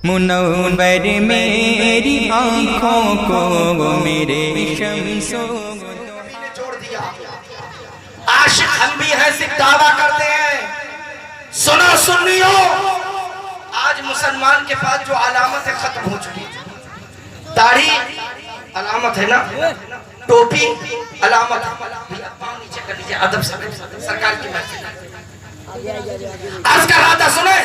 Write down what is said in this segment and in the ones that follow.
मुनव्वर मेरी आँखों को मेरे शम्सो ने जोड़ दिया। आशिक हम भी हैं, सिर्फ दावा करते हैं। सुनो सुन्नियो, आज मुसलमान के पास जो अलामत है खत्म हो चुकी है। दाढ़ी अलामत है ना, टोपी अलामत है। भैया पाँव नीचे कर लीजिए, अदब से सरकार की मर्जी। आज का राधा सुने,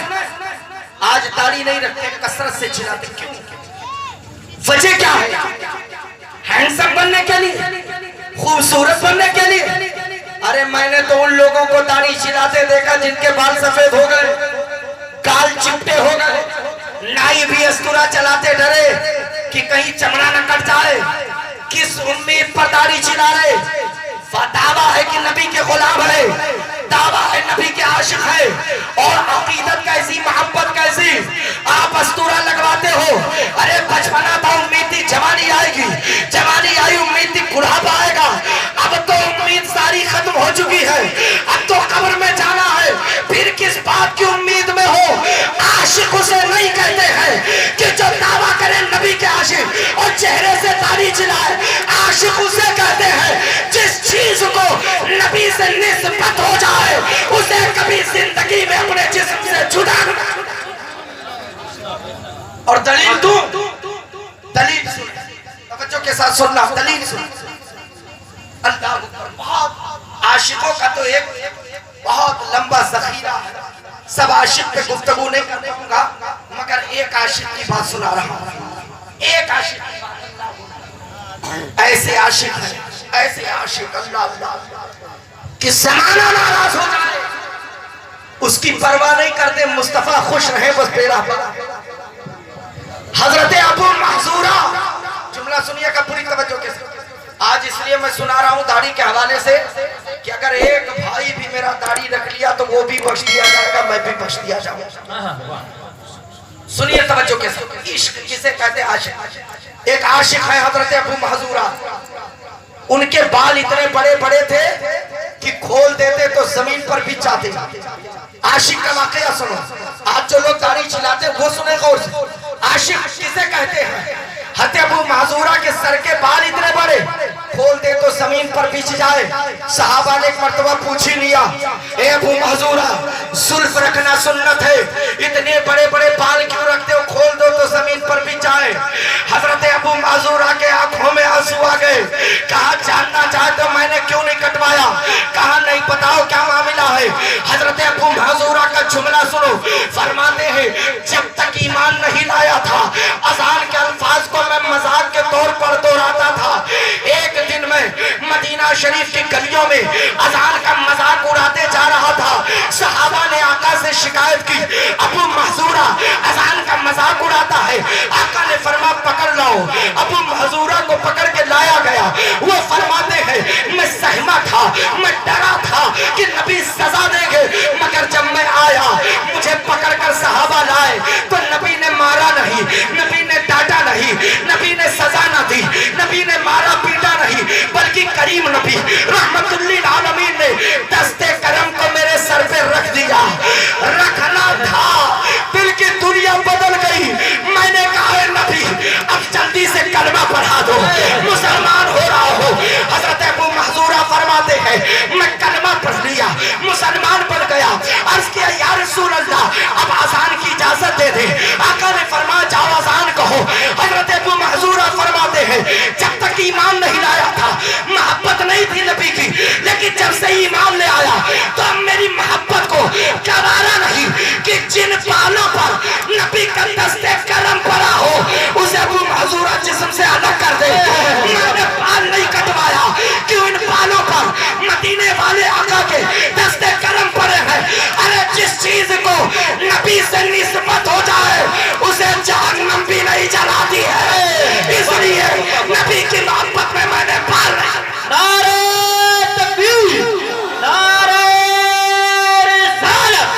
आज दाढ़ी नहीं रखते, कसरत से चिल्लाते। क्यों? वजह क्या है? हैंडसम बनने के लिए, खूबसूरत बनने के लिए। अरे मैंने तो उन लोगों को दाढ़ी चिल्लाते देखा जिनके बाल सफेद हो गए, गाल चिपटे हो गए, नाई भी अस्तूरा चलाते डरे कि कहीं चमड़ा न कट जाए। किस उम्मीद पर दाढ़ी चिल्ला रहे? दावा है कि नबी के गुलाम है, दावा है नबी के आशिक है। और अकीदत कैसी, मोहब्बत कैसी, आप अस्तूरा लगवाते हो। अरे बचपना था, उम्मीद थी जवानी आएगी, जवानी आई उम्मीद थी बुढ़ापा आएगा। अब तो उम्मीद सारी खत्म हो चुकी है, अब तो कब्र में जाना है। फिर किस बात की उम्मीद में हो? आशिक उसे नहीं कहते हैं कि जो दावा करे नबी के आशिक और चेहरे से दाढ़ी चिल्लाए। आशिक उसे कहते हैं जिस चीज को नबी से निस्बत हो जाए उसे कभी जिंदगी में अपने जिस्म से जुदा। और दलील दूं, दलील सुन, तवज्जो के साथ सुनना, दलील सुन। अल्लाह बहुत आशिकों का तो एक बहुत लंबा जखीरा है, सब आशिक पे गुफ्तगू नहीं कर पाऊंगा, मगर एक आशिक की बात सुना रहा हूं। एक आशिक की बात, ऐसे आशिक है, ऐसे आशिक अल्लाह कि ज़माना नाराज हो जाए उसकी परवाह नहीं करते, मुस्तफा खुश रहे बस तेरा। हजरत अबू महजूरा, जुमला सुनिएगा पूरी तवज्जो के साथ। आज इसलिए मैं सुना रहा हूं दाढ़ी के हवाले से कि अगर एक भाई भी मेरा दाढ़ी रख लिया तो वो भी बख्श दिया जाएगा, मैं भी बख्श दिया जाऊंगा। सुनिए तवज्जो के साथ। इश्क किसे कहते हैं? आशिक। एक आशिक है हजरत अबू महजूरा, उनके बाल इतने बड़े बड़े थे कि खोल देते तो जमीन पर भी जाते। आशिक का वाकया सुनो, आज जो लोग दाढ़ी चिल्लाते वो सुने गौर से। आशिक किसे कहते हैं? हज़रत अबू महजूरा के सर के बाल इतने बड़े, खोल दे तो जमीन पर बिछ जाए। सहाबा ने एक मर्तबा पूछ ही लिया, ए अबू महजूरा, जुल्फ रखना सुन्नत है, इतने बड़े बड़े बाल क्यों रखते हो? खोल दो तो जमीन पर बिछ जाए। हजरत अबू महजूरा के आंखों में आंसू आ गए। कहा जानना चाहे तो मैंने क्यों नहीं कटवाया? कहा नहीं, बताओ क्या मामला है? हजरत अबू महजूरा का जुमला सुनो, फरमाते हैं जब तक ईमान नहीं लाया था अज़ान के अल्फाज को मैं मजाक के तौर पर दोहराता था। एक दिन में मदीना शरीफ की गलियों में अज़ान का मजाक उड़ाते जा रहा था। सहाबा ने आका से शिकायत की, अबू महजूरा अज़ान का मजाक उड़ाता है। आका ने फरमा पकड़ लाओ। अबू महजूरा को पकड़ के लाया गया। वो फरमाते हैं मैं सहमा था, मैं डरा था कि नबी सजा देंगे, मगर जब मैं आया मुझे पकड़ कर सहाबा लाए तो नबी ने मारा नहीं, नबी ने डांटा नहीं, नबी ने सजा न दी, नबी ने मारा पीटा नहीं, बल्कि करीम नबी रहमतुल्लिल आलमीन ने दस्ते करम को मेरे सर पे रख दिया। रखना था, दिल की दुनिया बदल गई। मैंने कहा नबी अब जल्दी से कलमा पढ़ा दो, मुसलमान हो रहा हो। हजरत अबू महजूरा फरमाते हैं मैं कलमा पढ़ लिया, मुसलमान बन गया। अर्ज किया या रसूल अल्लाह, अब अज़ान की इजाजत दे दे। आका ने फरमाया जाओ अज़ान कहो। हजरत अबू महजूरा फरमाते हैं जब तक ईमान नहीं लाया था, मोहब्बत नहीं थी नबी की, लेकिन जब से ईमान ले आया तो अब मेरी मोहब्बत को गवारा नहीं कि जिन बालों पर नबी का दस्ते करम पड़ा हो उसे अबू महजूरा जिस्म से अलग कर दे। मैंने बाल नहीं कटवाया, क्यों इन बालों पर मदीने वाले आका के दस्ते करम पड़े हैं। अरे जिस चीज को नबी से निस्बत हो जाए उसे जहन्नम भी नहीं जलाती है। इसलिए नबी की मोहब्बत में मैंने बाल नारे तकबीर, नारे रिसालत,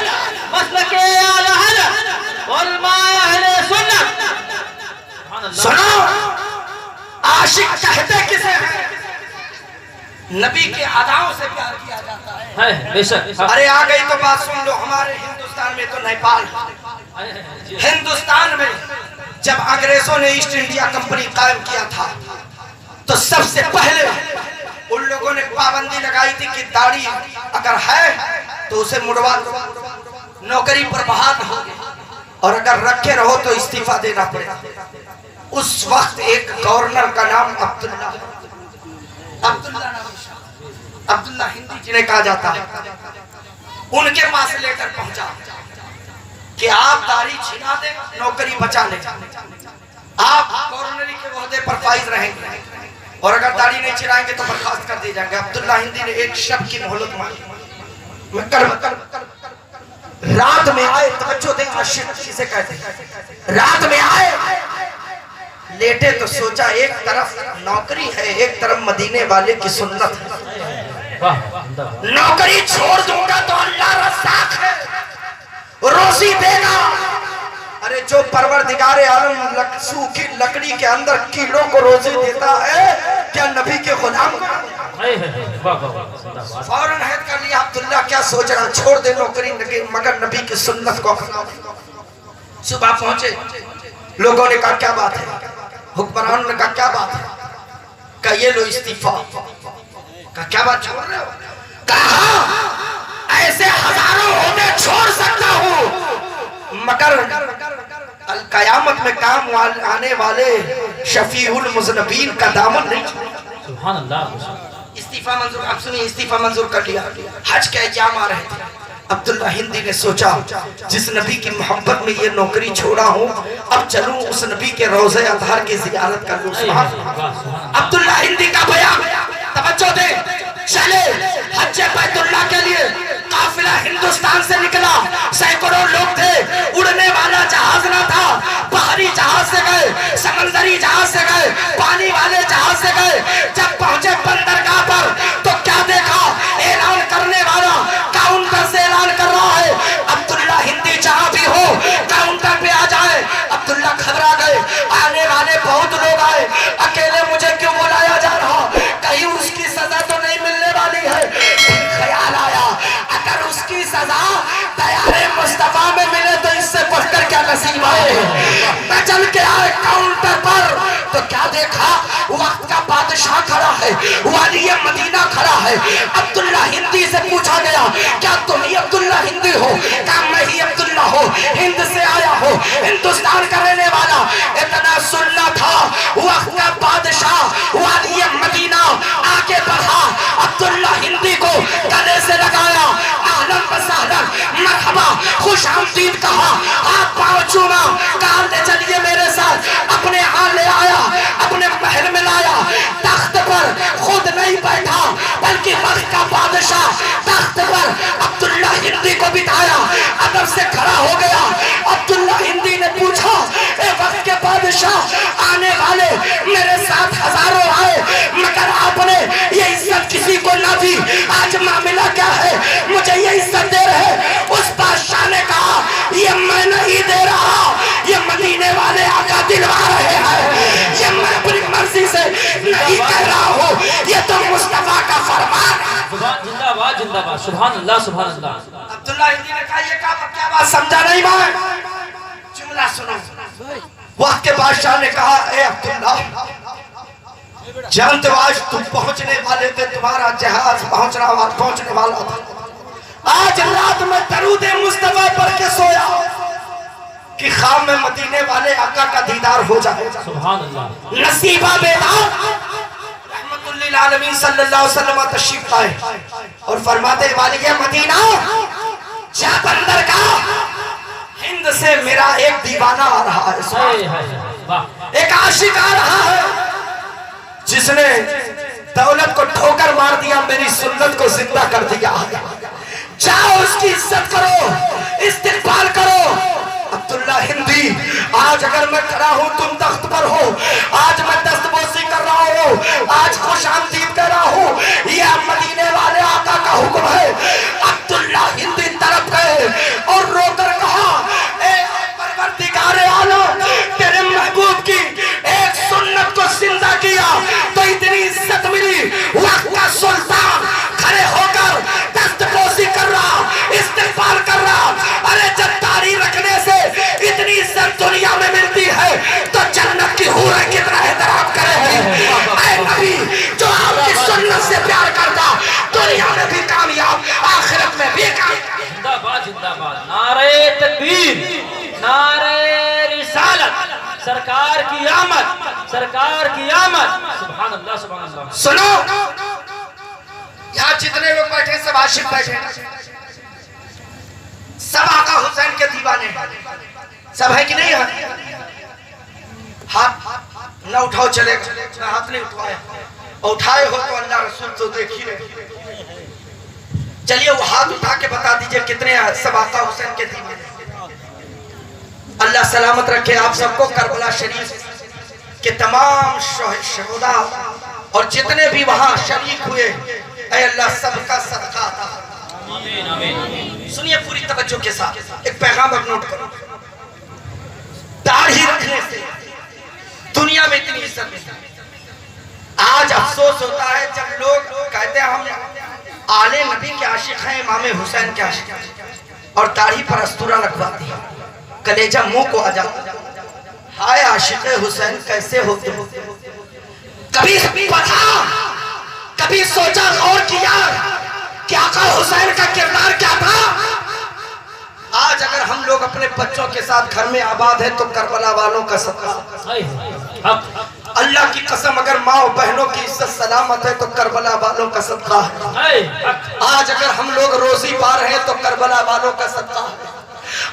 मसलके आला हज़रत उलमा अहले सुन्नत। सुनो, आशिक कहते किसे हैं? नबी के अदाओं से प्यार किया जाता है। बेशक। अरे आ गई तो बात सुन लो, हमारे हिंदुस्तान में तो नेपाल हिंदुस्तान में जब अंग्रेजों ने ईस्ट इंडिया कंपनी कायम किया था तो सबसे पहले उन लोगों ने पाबंदी लगाई थी कि दाढ़ी अगर है तो उसे मुड़वा दो, नौकरी पर बहाल हो, और अगर रखे रहो तो इस्तीफा देना पड़ेगा। उस वक्त एक गवर्नर का नाम अब्दुल्ला हिंदी जिन्हें कहा जाता है, उनके पास लेकर पहुंचा कि आप दाढ़ी छिना दे, नौकरी बचा ले, आप गवर्नरी के ओहदे पर फाइज रहेंगे, और अगर दाढ़ी नहीं छिड़ाएंगे तो बर्खास्त कर दिए जाएंगे। अब्दुल्ला हिंदी ने एक शब्द की मोहलत मांगी। रात में आए, तवज्जो देना, किसे कहते हैं, रात में आए लेटे तो सोचा एक तरफ नौकरी है, एक तरफ मदीने वाले की सुन्नत है, नौकरी छोड़ दूंगा तो अल्लाह रज़्ज़ाक़ है, रोजी देगा। अरे जो परवरदिगारे आलम सूखी लकड़ी के अंदर कीड़ों को रोजी देता है, क्या नबी के गुलाम फौरन हैद कर लिया। अब्दुल्ला क्या सोच रहा, छोड़ दे नौकरी मगर नबी की सुन्नत को अपना। सुबह पहुंचे, लोगों ने कहा क्या बात है, हुक्मरान ने कहा क्या बात है, कहा ये लो इस्तीफा। कहा क्या बात छोड़ रहे हो, कहा ऐसे हजारों होने छोड़ सकता हूँ मगर अल कयामत में काम आने वाले शफीउल मुज़नबीन का दामन नहीं। सुभान अल्लाह। इस्तीफा मंजूर, आप सुनिए, इस्तीफा मंजूर कर लिया। हज के एग्जाम आ रहे थे। अब्दुल्ला हिंदी ने सोचा जिस नबी की मोहब्बत में ये नौकरी छोड़ा हूँ, अब चलूं उस नबी के रोज़े अतहर की ज़ियारत कर लूं। अब्दुल्ला हिंदी का बयान, तवज्जो दे, चले हज बैतुल्लाह के लिए काफिला हिंदुस्तान से निकला। सैकड़ों लोग थे, उड़ने वाला जहाज ना था, बाहरी जहाज से गए, समंदरी जहाज से गए, पानी वाले जहाज से गए। जब पहुंचे बंदरगाह पर तो क्या देखा, ऐलान करने वाला काउंटर से ऐलान कर रहा है, अब्दुल्ला हिंदी जहां भी हो काउंटर पे आ जाए। अब्दुल्ला घबरा गए, आने वाले बहुत लोग आए, अकेले मुझे क्यों बुलाया जा रहा, कहीं उसकी सजा तो नहीं मिलने वाली है। ख्याल आया अगर उसकी सजा तैयारे मुस्तफा में मिले तो इससे बढ़कर क्या नसीब आए। मैं चल के आए काउंटर पर तो क्या देखा, वक्त का बादशाह खड़ा है, वाली मदीना खड़ा है। अब्दुल्ला हिंदी से पूछा गया क्या तुम ही अब्दुल्ला हिंदी हो, क्या मैं ही अब्दुल्ला हो, हिंद से आया हो, हिंदुस्तान का रहने वाला। इतना सुनना था, वक्त का बादशाह वाली मदीना आगे बढ़ा, अब्दुल्ला हिंदी को गले से लगाया, आहलन व सहलन मरहबा खुश आमदीद कहा, हाथ पांव चूमा, कहा ले चलिए मेरे साथ। अपने यहाँ ले आया, अपने महल में लाया, तख्त पर खुद नहीं बैठा बल्कि वक्त का बादशाह तख्त पर अब्दुल्ला हिंदी को बिठाया, अदब से खड़ा हो गया। अब्दुल्ला हिंदी ने पूछा, ए वक्त के बादशाह, आने वाले मेरे साथ हजारों आए मगर आपने ये इज्जत किसी को ना दी, आज मामला क्या है, मुझे ये इज्जत दे रहे। उस बादशाह ने कहा ये मैं नहीं दे रहा, ये मदीने वाले आका दिलवा रहे हैं, ये मैं अपनी मर्जी से नहीं कह रहा हूँ, ये तो मुस्तफा का फरमान है। जिंदाबाद जिंदाबाद, सुभान अल्लाह सुभान अल्लाह। अब्दुल्ला हिंदी ने कहा ये क्या बात समझा नहीं मैं, जुमला सुनो। वक्त के बादशाह ने कहा, ए अब्दुल्ला जानते हो आज तुम पहुंचने वाले थे, तुम्हारा जहाज पहुंचने वाला था। आज रात में दरूद मुस्तफा पढ़ के सोया कि खाम में मदीने वाले आका का दीदार हो जाए। सुभान अल्लाह। नसीबा बेदार रहमतुल लिल आलमीन सल्लल्लाहु अलैहि वसल्लम तशरीफ लाए और फरमाते वाली मदीना जा बंदरगाह हिंद से मेरा एक दीवाना आ रहा है, एक आशिक आ रहा है जिसने दौलत को ठोकर मार दिया, मेरी सुन्नत को जिंदा कर दिया है। जाओ उसकी इज्जत करो, इस्तेकबाल करो। अब्दुल्ला हिंदी, आज अगर मैं खड़ा हूं तुम तख्त पर हो, आज मैं दस्तबोसी कर रहा हूं, आज खुश आमदीद कर रहा हूं, यह मदीने वाले आका का हुक्म है। अब्दुल्ला हिंदी तरफ गए और रोकर कहा, ए परवरदिगारे आलम, तेरे महबूब की एक सुन्नत को जिंदा किया तो इतनी इज्जत मिली। वक्त का सुल्तान खड़े होकर दस्तबोसी कर रहा, इस्तेगफार कर रहा। अरे जब दाढ़ी रखने से तकबीर, नारे रिसालत, सरकार की आमद, सरकार की आमद। सुभान अल्लाह, सुभान अल्लाह। सुनो, यहाँ जितने लोग बैठे सब आशिक बैठे, सब आका हुसैन के दीवाने, सब है कि नहीं है? हाथ न उठाओ चलेगा, मैं हाथ नहीं उठाया, उठाए हो तो अल्लाह रसूल तो देख ही रहे। चलिए वो हाथ उठा के बता दीजिए कितने सब आका हुसैन के दीवाने। अल्लाह सलामत रखे आप सबको। करबला शरीफ के तमाम शहदा और जितने भी वहां शरीक हुए, ऐ अल्लाह सबका सदका अता फरमा। आमीन, आमीन। सुनिए पूरी तवज्जो के साथ, एक पैगाम अब नोट करो। दाढ़ी रखने से दुनिया में इतनी इज्जत नहीं। आज अफसोस होता है जब लोग कहते हैं हम आले नबी के आशिक हैं, इमाम हुसैन के आशिक हैं, और दाढ़ी पर अस्तूरा लगवाती है, कलेजा मुंह को आ जाता। हाय आशिक हुसैन कैसे होते हो? कभी पढ़ा, कभी सोचा, गौर किया कि आका हुसैन का किरदार क्या था? आज अगर हम लोग अपने बच्चों के साथ घर में आबाद है तो करबला वालों का सदका। अल्लाह की कसम, अगर माँ और बहनों की इज्जत सलामत है तो करबला वालों का सदका है। आज अगर हम लोग रोजी पा रहे हैं तो करबला वालों का सदका है।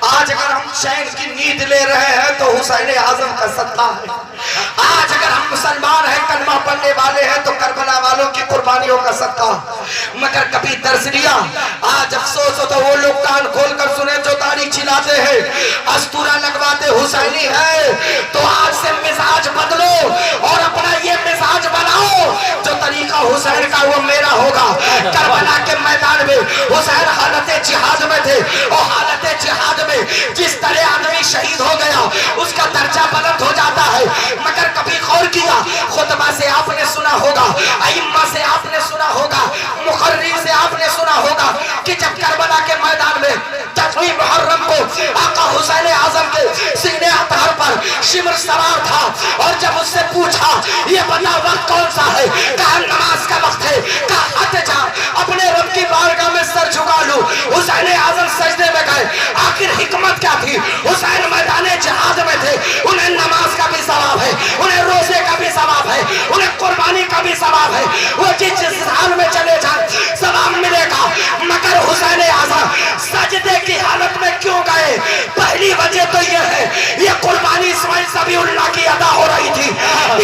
आज अगर हम चैन की नींद ले रहे हैं तो हुसैन आजम का सदका है। आज अगर हम मुसलमान हैं, कलमा पढ़ने वाले हैं तो करबला वालों की कुर्बानियों का सदका। मगर कभी दर्ज लिया, आज अफसोस हो तो वो लोग कान खोल कर सुने जो दाढ़ी छिलाते हैं, अस्तूरा लगवाते हुसैनी है। तो आज से मिजाज बदलो और अपना ये मिजाज बनाओ जो तरीका हुसैन का वो मेरा होगा। करबला के मैदान में हुसैन हालत जिहाद में थे और हालत जिहाद में जिस तरह आदमी शहीद हो गया उसका दर्जा बुलंद हो जाता है। मगर कभी गौर किया, खुतबा से आपने सुना होगा, अइम्मा से आपने सुना होगा, मुकर्रिर से आपने सुना होगा कि जब करबला के मैदान में 10वीं मुहर्रम को आका हुसैन आजम के सीने अतहर पर शिमर सवार था और जब उससे पूछा ये बता वक्त कौन सा है, कहा नमाज का वक्त है, कहा हट जा अपने रब की बारगाह में सर झुका लूं। हुसैन आजम सजदे में गए। आखिर हिकमत क्या थी? हुसैन मैदान जिहाद में थे, उन्हें नमाज का भी सवाब है, उन्हें रोजे का भी सवाब है, उन्हें कुर्बानी का भी सवाब है। वो जिस हाल में चले जाए सवाब मिलेगा। मगर हुसैन आजम सजदे की हालत में क्यों गए? पहली वजह तो ये है, ये कुर्बानी इस्माइल ज़बीहुल्लाह की अदा हो रही थी,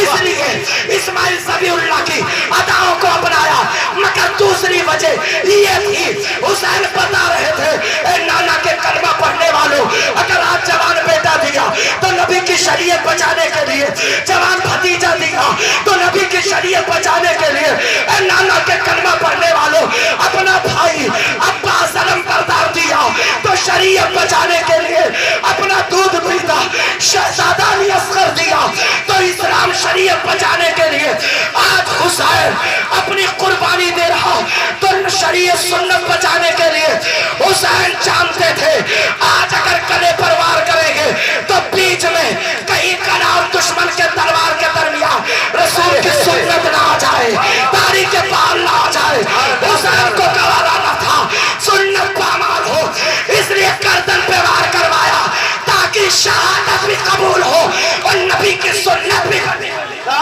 इसलिए इस्माइल ज़बीहुल्लाह की अदाओं को अपनाया। मगर दूसरी वजह ये थी, हुसैन बता रहे थे ए नाना के कलमा पढ़ने वालों, अगर आज जवान बेटा दिया तो नबी की शरीयत बचाने के लिए, जवान भतीजा दिया तो नबी की शरीयत बचाने के लिए, ए नाना के कलमा पढ़ने वालों, अपना भाई अब्बास सलम बरदार दिया तो शरीयत बचाने के लिए, अपना दूध पीता शहजादा अली असगर दिया तो इस्लाम शरीयत बचाने के लिए। आज हुसैन अपनी कुर्बानी दे रहा तो शरीयत सुन्नत बचाने के लिए। हुसैन जानते थे आज अगर कले पर वार करेंगे तो बीच में कहीं कला और दुश्मन के तलवार के दरमियान रसूल की सुन्नत ना आ जाए, दाढ़ी के बाल ना आ जाए। हुसैन को गवारा न था सुन्नत पामाल हो, इसलिए गर्दन पे वार करवाया ताकि शहादत भी कबूल हो और नबी की सुन्नत भी कबूल हो।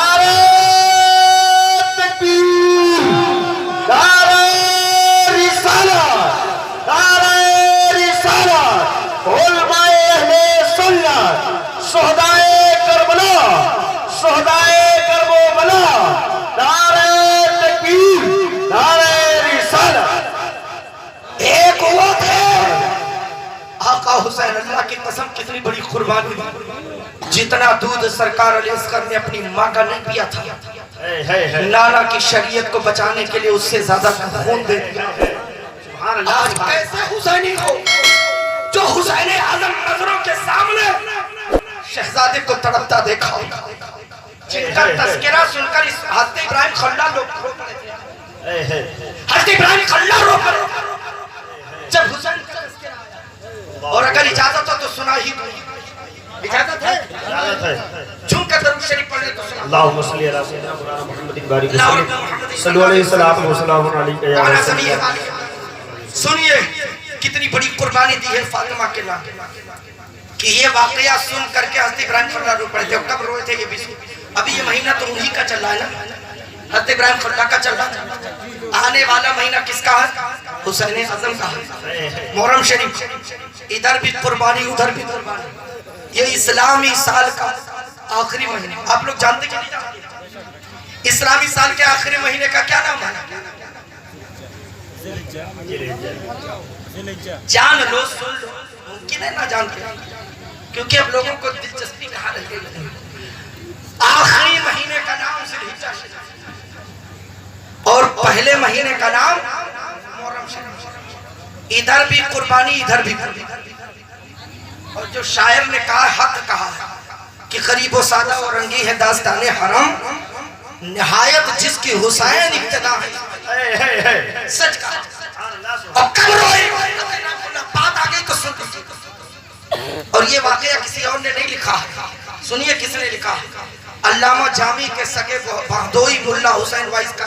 हुसैन अल्लाह की कसम कितनी बड़ी कुर्बानी, जितना दूध सरकार अली असगर ने अपनी माँ का नहीं पिया था, नाना की शरीयत को बचाने के लिए उससे ज्यादा खून दे दिया। आज कैसे हुसैनी हो जो हुसैन आजम नजरों के सामने शहजादे को तड़पता देखा, जिनका तस्करा सुनकर इस हज़रत इब्राहिम खल्ला रो पड़े, हज़रत इब्राहिम खल्ला रो पड़े जब हुसैन का तस्करा आया। और अगर इजाजत हो तो सुना ही दो, इजाजत है, झूम कर दरूद शरीफ पढ़ ले तो सुना। अल्लाहुम्मा सल्ली अला सय्यिदना मौलाना मुहम्मदिन बारिक सल्लल्लाहु अलैहि वसल्लम। सुनिए कितनी बड़ी कुर्बानी दी है फातिमा के नाम। कि ये वाकया सुन करके हज़रत इब्राहिम खल्लाह रो पड़े थे। कब रोए थे ये भी? अभी ये महीना तो उन्हीं का चल रहा है ना, हज़रत इब्राहिम खल्लाह का चल रहा है। आने वाला महीना किसका है? हुसैन आज़म का है, मुहर्रम शरीफ। इधर भी कुर्बानी उधर भी कुर्बानी। ये इस्लामी साल का आखिरी महीना, आप लोग जानते कि नहीं जानते? इस्लामी साल के आखिरी महीने का क्या नाम है? जान लो, सुन लो, मुमकिन है ना जानते, क्योंकि अब लोगों को दिलचस्पी कहाँ रह गई। आखिरी महीने का नाम ज़िलहिज्जा और पहले महीने का नाम मुहर्रम शरीफ। इधर भी कुर्बानी इधर भी कुर्बानी। और जो शायर ने कहा, हक कहा कि गरीबो सादा और रंगी है दास्ताने हरम, निहायत जिसकी हुसैन इब्तिदा है। सच कहा। और कब रोए? बात आ गई तो सुन। और ये वाकया किसी और ने नहीं लिखा है, सुनिए किसने लिखा है। अल्लामा जामी के सगे बहदोई मुल्ला हुसैन वाइस का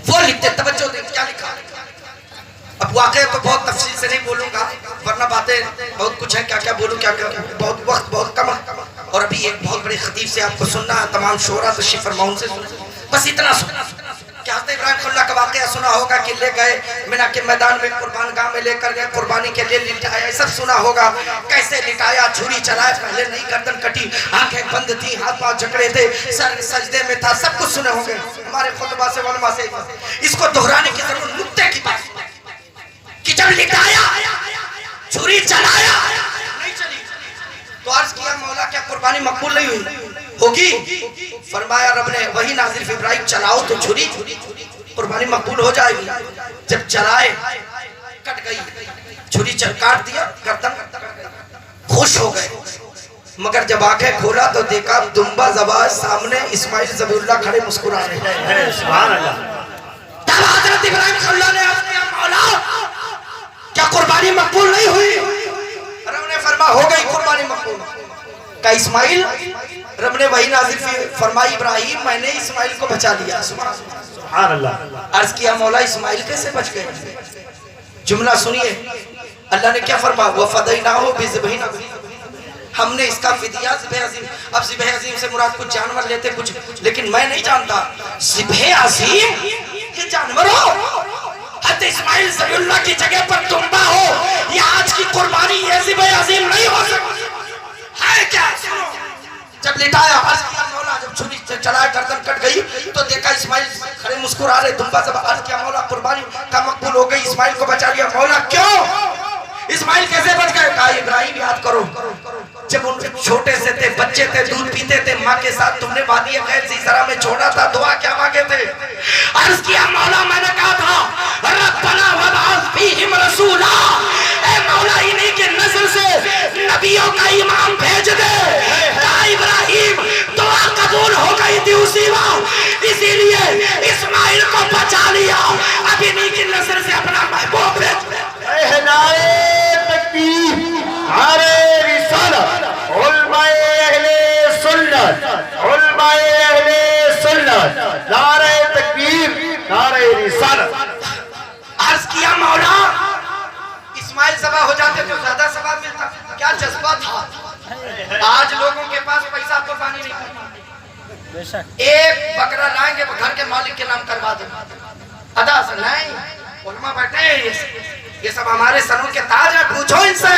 वो लिखते, तवज्जो दें क्या लिखा। अब वाकया तो बहुत तफसील से नहीं बोलूंगा, वरना बातें बहुत कुछ है, क्या क्या बोलूं, क्या क्या, बहुत वक्त बहुत कम है। और अभी एक बहुत बड़ी खतीब से आपको सुनना है, तमाम शोरा तो शिफर माउन से सुनना, बस इतना सुनना। क्या हज़रत इब्राहिम खल्लाह का वाकया सुना होगा कि ले गए मिना के मैदान में, कुर्बान गाह में लेकर गए, कुर्बानी के लिए लिटाया, सब सुना होगा। कैसे लिटाया, छुरी चलाया, पहले नहीं गर्दन कटी, आंखें बंद थी, हाथ पांव जकड़े थे, सर सजदे में था, सब कुछ सुने होंगे हमारे खुतबा से, वलमा से। इसको दोहराने की जरूरत, नुक्ते की बात कि जब लिटाया, छुरी चलाया, नहीं चली तो अर्ज किया, मौला क्या कुर्बानी मकबूल नहीं हुई होगी? फरमाया रब ने वही नाज़िल फी इब्राहिम, चलाओ तो छुरी, कुर्बानी मकबूल हो जाएगी। जब चलाए, कट गई छुरी, काट दिया गर्दन, खुश हो गए। मगर जब आंखें खोला तो देखा दुम्बा ज़बान सामने, इस्माइल ज़बीहुल्लाह खड़े मुस्कुरा रहे हैं। सुभान अल्लाह। तब हज़रत इब्राहिम खल्लाह ने अर्ज़ किया, मौला क्या कुर्बानी मकबूल नहीं हुई? रब ने फरमा हो गई कुर्बानी मकबूल। का इस्माइल? रब ने वही नाज़िल फरमाई, इब्राहिम मैंने इस्माइल को बचा लिया। सुभान अल्लाह। अर्ज किया, मौला इस्माइल कैसे बच गए? जुमला सुनिए, अल्लाह ने क्या फरमा, वफ़दैनाहु बिज़िबहिन, हमने इसका फिदिया ज़िबह अज़ीम। अब ज़िबह अज़ीम से मुराद कुछ जानवर लेते कुछ, लेकिन मैं नहीं जानता ज़िबह अज़ीम ये जानवर हो। हज़रत इस्माइल ज़बीहुल्लाह की जगह पर दुम्बा हो, ये आज की कुर्बानी ये ज़िबह अज़ीम नहीं हो सकती है क्या? जब लिटाया, अर्ज़ किया मौला, जब छुरी चलाया गर्दन कट गई तो देखा इस्माइल खड़े मुस्कुरा रहे, दुम्बा जब अर्ज़ किया, मौला कुर्बानी का मकबूल हो गई, इस्माइल को बचा लिया। मौला क्यों? इस्माइल कैसे बच गए? कहा इब्राहिम याद करो, जब उनके छोटे से थे, बच्चे थे, दूध पीते थे माँ के साथ, तुमने वादी गैर ज़ीज़रा में छोड़ा था, दुआ क्या मांगे थे? अर्ज़ किया, मौला मैंने कहा था रब्बना वबअस फीहिम रसूला, ए मौला इन्हीं के नस्ल से नबियों का इमाम भेज दे। कहा इब्राहिम दुआ कबूल हो गई थी उसी वक्त, इसीलिए इस्माइल को बचा लिया। अब इन्हीं की नस्ल से अपना महबूब भेज दे। नारे तकबीर, नारे रिसालत, उलमाए अहले सुन्नत, उलमाए अहले सुन्नत, नारे तकबीर, नारे रिसालत। अर्ज़ किया, मौला इस्माइल ज़बा हो जाते तो ज्यादा सवाब मिलता। क्या जज्बा था। आज लोगों के पास पैसा कुर्बानी नहीं, एक बकरा लाएंगे घर के मालिक के नाम करवा दो, अदा से नहीं। उलमा बैठे, ये सब हमारे सरों के ताज है, पूछो इनसे,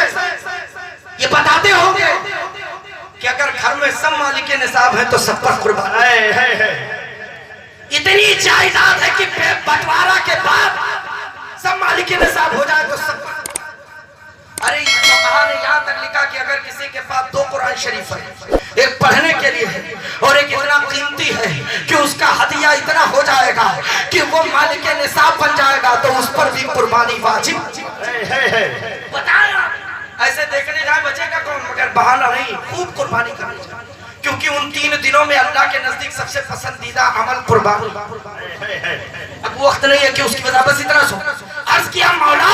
ये बताते होंगे कि अगर घर में सब मालिक निसाब है तो सब पर कुर्बान है। इतनी जायदाद है कि बंटवारा के बाद सब मालिक निसाब हो जाए तो सब। अरे फक़हा ने यहाँ तक लिखा कि अगर किसी के पास 2 कुरान शरीफ है, एक पढ़ने के लिए है और एक इतना कीमती है कि उसका हदिया इतना हो जाएगा कि वो मालिक निसाब बन जाएगा, तो उस पर भी कुर्बानी वाजिब। बताया ऐसे देखने जाए बचेगा कौन? मगर बहाना नहीं, खूब कुर्बानी करनी चाहिए, क्योंकि उन 3 दिनों में अल्लाह के नजदीक सबसे पसंदीदा अमल कुर्बानी। अब वक्त नहीं है कि उसकी वजह, बस इतना सो। अर्ज़ किया, मौला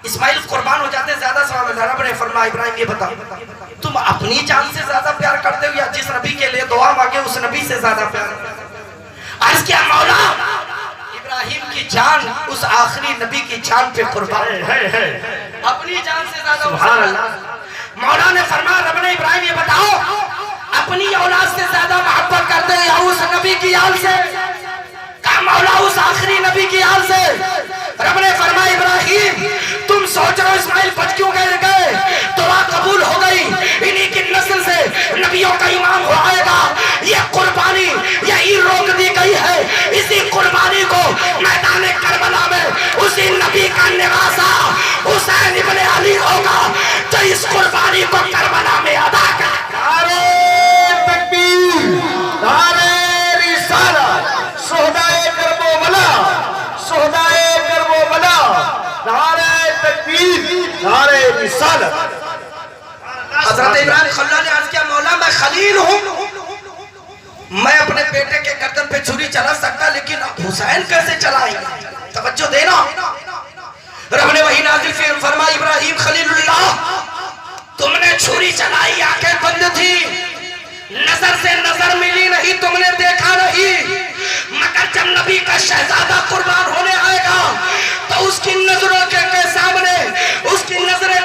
इस्माइल कुर्बान हो जाते ज्यादा सवाब है। रब ने फरमाया, इब्राहिम ये बताओ तुम अपनी जान से ज्यादा प्यार करते हो या जिस नबी के लिए दुआ मांगे उस नबी से ज्यादा प्यार? अर्ज़ किया, मौला इब्राहिम की जान उस आखिरी नबी की जान पे कुर्बान है। अपनी जान से ज्यादा सुभान अल्लाह। मौला ने फरमाया, रब ने इब्राहिम ये बताओ अपनी औलाद से ज्यादा मोहब्बत करते हैं या उस नबी की आल से? कहा मौला उस आखिरी नबी की आल से। रब ने फरमाया, इब्राहिम तुम सोच रहे हो इस्माइल बच क्यों गए? दुआ कबूल हो गई, इन्हीं की नस्ल से नबियों का इमाम हो आएगा। ये कुर्बानी यही रोक दी गई है। इसी कुर्बानी को मैदान करबला में उसी नबी का निवासा हुसैन इब्ने अली होगा तो इस कुर्बानी को करबला में अदा कर। नारे तकबीर, नारे रिसालत, सोहदाए करबला, सोहदाए करबला, नारे तकबीर, नारे रिसालत। हजरत इब्राहिम खल्ला ने अर्ज किया, मौला मैं खलील हूँ, मैं अपने बेटे के गर्दन पे छुरी चला सकता लेकिन हुसैन कैसे चलाएंगे? तवज्जो देना। रब ने वही नाज़िल फरमाई, इब्राहिम खलीलुल्लाह तुमने छुरी चलाई, आंखें बंद थी, नजर से नजर मिली नहीं, तुमने देखा नहीं, मगर जब नबी का शहजादा कुर्बान होने आएगा तो उसकी नजरों के सामने उसकी नजरें